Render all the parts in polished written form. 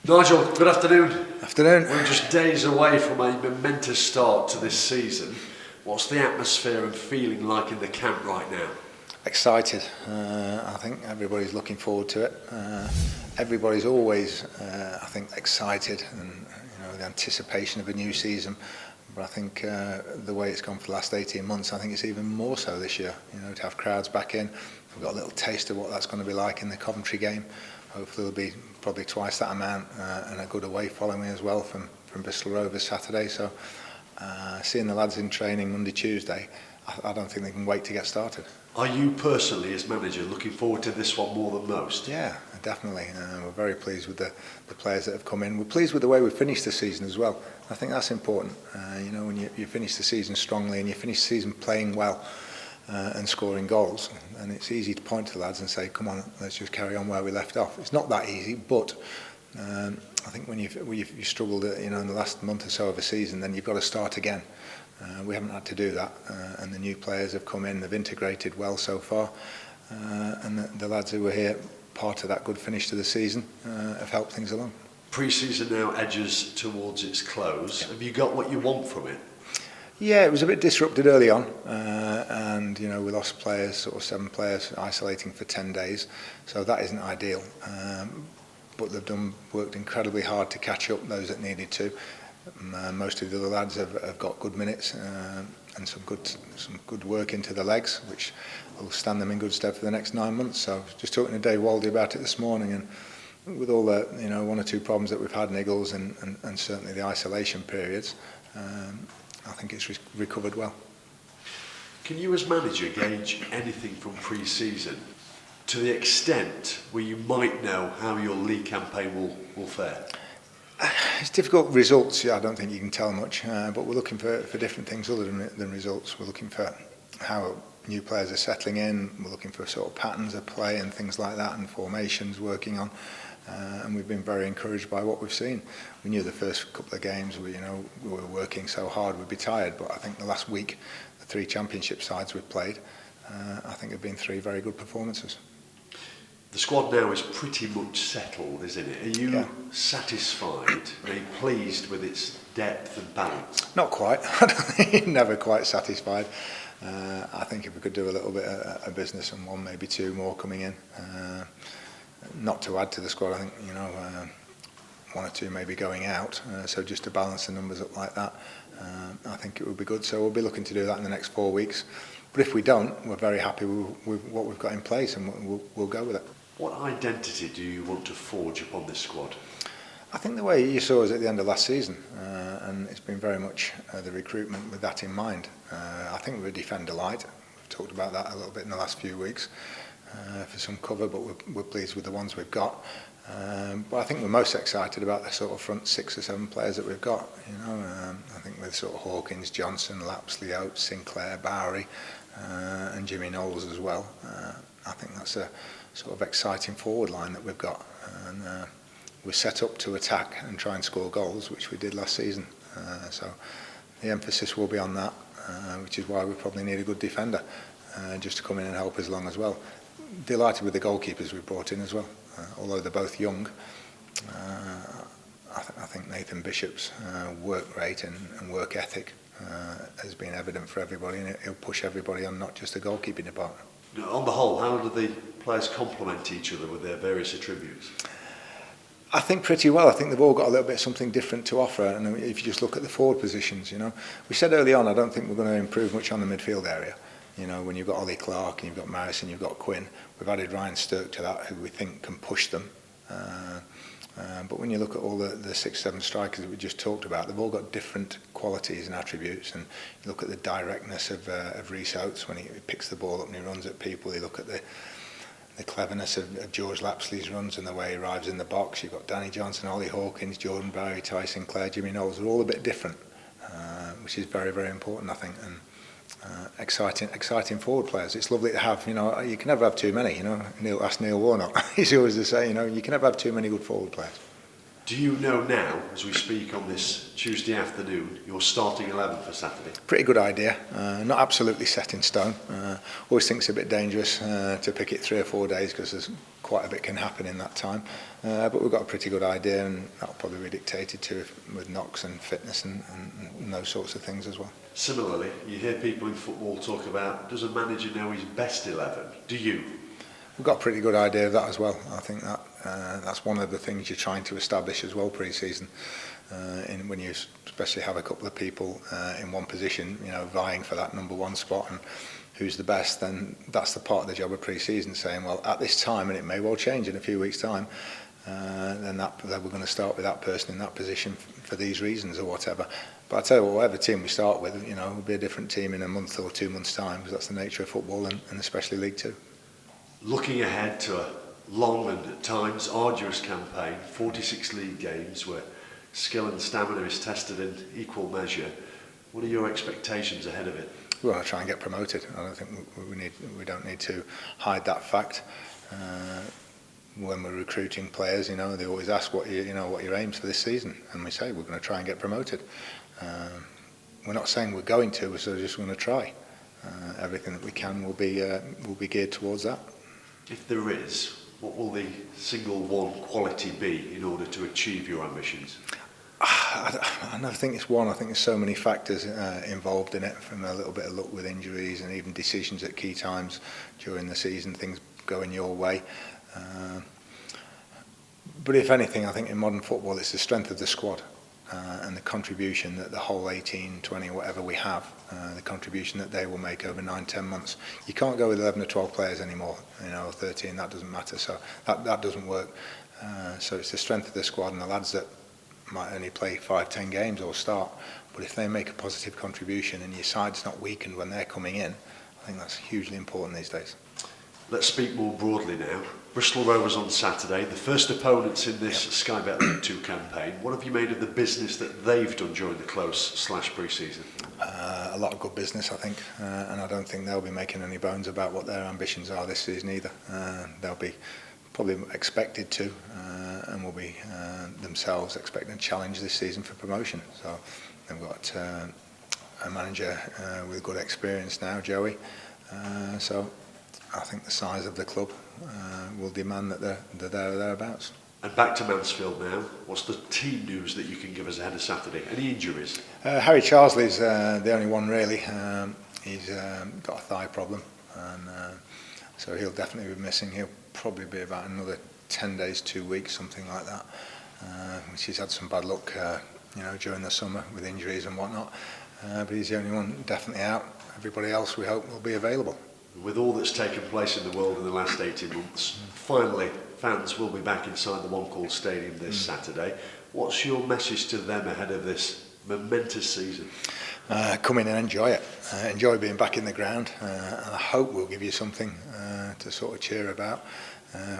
Nigel, good afternoon. Afternoon. We're just days away from a momentous start to this season. What's the atmosphere and feeling like in the camp right now? Excited. I think everybody's looking forward to it. Everybody's always, I think, excited, and the anticipation of a new season. But I think the way it's gone for the last 18 months, I think it's even more so this year. To have crowds back in. We've got a little taste of what that's going to be like in the Coventry game. Hopefully there'll be probably twice that amount, and a good away following as well from Bristol Rovers Saturday. So seeing the lads in training Monday, Tuesday, I don't think they can wait to get started. Are you personally, as manager, looking forward to this one more than most? Yeah, definitely. We're very pleased with the players that have come in. We're pleased with the way we finished the season as well. I think that's important. When you finish the season strongly and you finish the season playing well and scoring goals, and it's easy to point to the lads and say, come on, let's just carry on where we left off. It's not that easy, but I think when you've struggled in the last month or so of a season, then you've got to start again. We haven't had to do that, and the new players have come in, they've integrated well so far, and the lads who were here, part of that good finish to the season, have helped things along. Pre-season now edges towards its close. Have you got what you want from it? Yeah, it was a bit disrupted early on, and we lost players, sort of 7 players isolating for 10 days, so that isn't ideal. But they've worked incredibly hard to catch up those that needed to. Most of the other lads have got good minutes and some good work into the legs, which will stand them in good stead for the next 9 months. So just talking to Dave Waldy about it this morning, and with all the 1 or 2 problems that we've had in Eagles and certainly the isolation periods, I think it's recovered well. Can you as manager gauge anything from pre-season to the extent where you might know how your league campaign will fare? It's difficult. Results, I don't think you can tell much, but we're looking for different things other than results. We're looking for how new players are settling in. We're looking for sort of patterns of play and things like that, and formations working on. And we've been very encouraged by what we've seen. We knew the first couple of games we were working so hard we'd be tired, but I think the last week, the 3 championship sides we've played, I think have been 3 very good performances. The squad now is pretty much settled, isn't it? Are you satisfied? Are you pleased with its depth and balance? Not quite. Never quite satisfied. I think if we could do a little bit of business and 1, maybe 2 more coming in, not to add to the squad. I think 1 or 2 maybe going out. So just to balance the numbers up like that, I think it would be good. So we'll be looking to do that in the next 4 weeks. But if we don't, we're very happy with what we've got in place, and we'll go with it. What identity do you want to forge upon this squad? I think the way you saw us at the end of last season, and it's been very much the recruitment with that in mind. I think we're defender light. We've talked about that a little bit in the last few weeks for some cover, but we're pleased with the ones we've got. But I think we're most excited about the sort of front 6 or 7 players that we've got. I think with sort of Hawkins, Johnson, Lapsley, Oates, Sinclair, Bowery, and Jimmy Knowles as well. I think that's a sort of exciting forward line that we've got, and we're set up to attack and try and score goals, which we did last season. So the emphasis will be on that, which is why we probably need a good defender just to come in and help us along as well. Delighted with the goalkeepers we've brought in as well, although they're both young. I think Nathan Bishop's work rate and work ethic has been evident for everybody, and he'll push everybody on, not just the goalkeeping department. On the whole, how do the players complement each other with their various attributes? I think pretty well. I think they've all got a little bit something different to offer, and if you just look at the forward positions, we said early on, I don't think we're going to improve much on the midfield area. When you've got Ollie Clark and you've got Maris and you've got Quinn, we've added Ryan Stirk to that, who we think can push them. But when you look at all the 6, 7 strikers that we just talked about, they've all got different qualities and attributes. And you look at the directness of Rhys Oates when he picks the ball up and he runs at people. You look at the cleverness of George Lapsley's runs and the way he arrives in the box. You've got Danny Johnson, Ollie Hawkins, Jordan Bowery, Ty Sinclair, Jimmy Knowles. They're all a bit different, which is very, very important, I think. And exciting forward players. It's lovely to have, you can never have too many, ask Neil Warnock. He's always to say, you can never have too many good forward players. Do you know now, as we speak on this Tuesday afternoon, your starting 11 for Saturday? Pretty good idea. Not absolutely set in stone. Always think it's a bit dangerous to pick it 3 or 4 days because there's quite a bit can happen in that time. But we've got a pretty good idea, and that'll probably be dictated to with knocks and fitness and those sorts of things as well. Similarly, you hear people in football talk about, does a manager know his best 11? Do you? We've got a pretty good idea of that as well. I think that that's one of the things you're trying to establish as well pre-season. When you especially have a couple of people in one position, vying for that number one spot and who's the best, then that's the part of the job of pre-season, saying, well, at this time, and it may well change in a few weeks' time, then we're going to start with that person in that position for these reasons or whatever. But I tell you what, whatever team we start with, will be a different team in a month or 2 months' time, because that's the nature of football and especially League Two. Looking ahead to a long and at times arduous campaign, 46 league games where skill and stamina is tested in equal measure, what are your expectations ahead of it? We want to try and get promoted. I don't think we don't need to hide that fact. When we're recruiting players, they always ask what your aims for this season, and we say we're going to try and get promoted. We're not saying we're going to, we're just going to try. Everything that we can will be geared towards that. If there is, what will the single one quality be in order to achieve your ambitions? I never think it's one. I think there's so many factors involved in it, from a little bit of luck with injuries and even decisions at key times during the season, things going your way. But if anything, I think in modern football it's the strength of the squad and the contribution that the whole 18, 20, whatever we have, the contribution that they will make over 9-10 months. You can't go with 11 or 12 players anymore, 13, that doesn't matter. So that doesn't work. So it's the strength of the squad and the lads that might only play 5-10 games or start, but if they make a positive contribution and your side's not weakened when they're coming in, I think that's hugely important these days. Let's speak more broadly now. Bristol Rovers on Saturday, the first opponents in this Sky Bet League 2 campaign. What have you made of the business that they've done during the close/pre-season? A lot of good business, I think, and I don't think they'll be making any bones about what their ambitions are this season either. They'll be probably expected to, and will be themselves expecting a challenge this season for promotion. So they've got a manager with good experience now, Joey. So I think the size of the club will demand that they're there or thereabouts. And back to Mansfield now. What's the team news that you can give us ahead of Saturday? Any injuries? Harry Charsley's the only one really. He's got a thigh problem, and so he'll definitely be missing. He'll probably be about another 10 days, 2 weeks, something like that. Which he's had some bad luck, during the summer with injuries and whatnot. But he's the only one definitely out. Everybody else we hope will be available. With all that's taken place in the world in the last 18 months, finally fans will be back inside the One Call Stadium this Saturday. What's your message to them ahead of this momentous season? Come in and enjoy it. Enjoy being back in the ground, and I hope we'll give you something to sort of cheer about.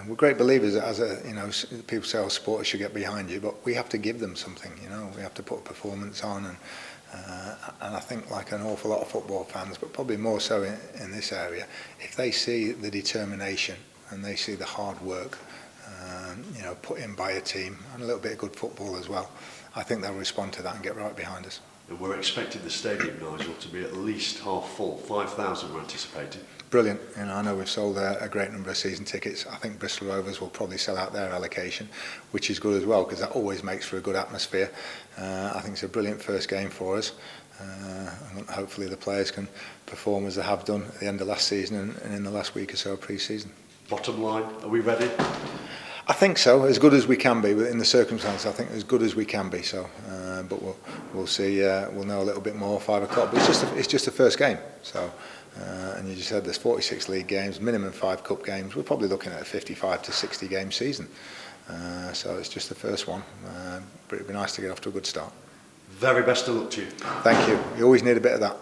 We're great believers that people say, supporters should get behind you, but we have to give them something. We have to put a performance on, and I think like an awful lot of football fans, but probably more so in this area, if they see the determination and they see the hard work, put in by a team and a little bit of good football as well, I think they'll respond to that and get right behind us. And we're expecting the stadium, Nigel, to be at least half full. 5,000 we're anticipating. Brilliant. I know we've sold a great number of season tickets. I think Bristol Rovers will probably sell out their allocation, which is good as well, because that always makes for a good atmosphere. I think it's a brilliant first game for us. And hopefully the players can perform as they have done at the end of last season and in the last week or so of pre-season. Bottom line, are we ready? I think so, as good as we can be in the circumstances. I think as good as we can be. So, but we'll see. We'll know a little bit more 5 o'clock. But it's just the first game. So, and you just said there's 46 league games, minimum 5 cup games. We're probably looking at a 55 to 60 game season. So it's just the first one. But it'd be nice to get off to a good start. Very best of luck to you. Thank you. You always need a bit of that.